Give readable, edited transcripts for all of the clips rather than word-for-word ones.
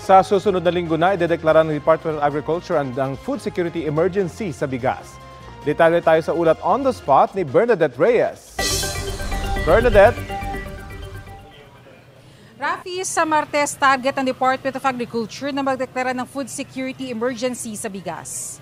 Sa susunod na linggo na, idedeklara ng Department of Agriculture ang food security emergency sa bigas. Detalye tayo sa ulat on the spot ni Bernadette Reyes. Bernadette? Rafi, sa Martes, target ng Department of Agriculture na magdeklara ng food security emergency sa bigas.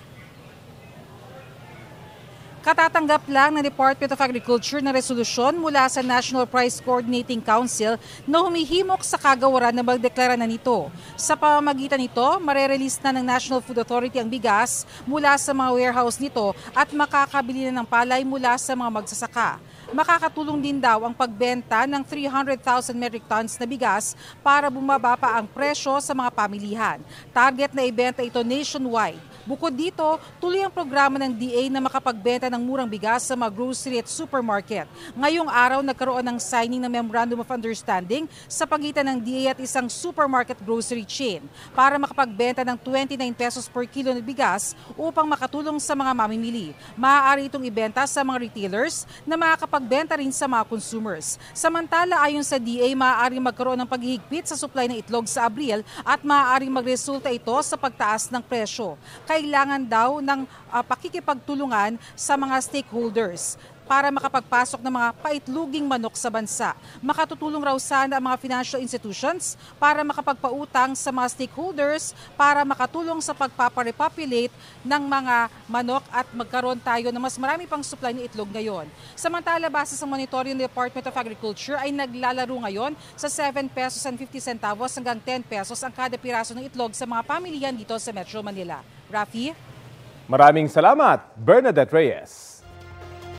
Katatanggap lang ng Department of Agriculture na resolusyon mula sa National Price Coordinating Council na humihimok sa kagawaran na magdeklara na nito. Sa pamamagitan nito, marerelease na ng National Food Authority ang bigas mula sa mga warehouse nito at makakabili na ng palay mula sa mga magsasaka. Makakatulong din daw ang pagbenta ng 300,000 metric tons na bigas para bumaba pa ang presyo sa mga pamilihan. Target na ibenta ito nationwide. Bukod dito, tuloy ang programa ng DA na makapagbenta ng murang bigas sa mga grocery at supermarket. Ngayong araw, nagkaroon ng signing ng Memorandum of Understanding sa pagitan ng DA at isang supermarket grocery chain para makapagbenta ng 29 pesos per kilo ng bigas upang makatulong sa mga mamimili. Maaari itong ibenta sa mga retailers na makakapagbenta rin sa mga consumers. Samantala, ayon sa DA, maaaring magkaroon ng paghihigpit sa supply ng itlog sa Abril at maaaring magresulta ito sa pagtaas ng presyo. Kailangan daw ng pakikipagtulungan sa mga stakeholders para makapagpasok ng mga paitluging manok sa bansa. Makatutulong raw sana ang mga financial institutions para makapagpautang sa mga stakeholders para makatulong sa pagpaparepopulate ng mga manok at magkaroon tayo ng mas marami pang supply ng itlog ngayon. Samantala, base sa monitoring ng Department of Agriculture ay naglalaro ngayon sa 7 pesos and 50 centavos hanggang 10 pesos ang kada piraso ng itlog sa mga pamilya dito sa Metro Manila. Rafi? Maraming salamat, Bernadette Reyes.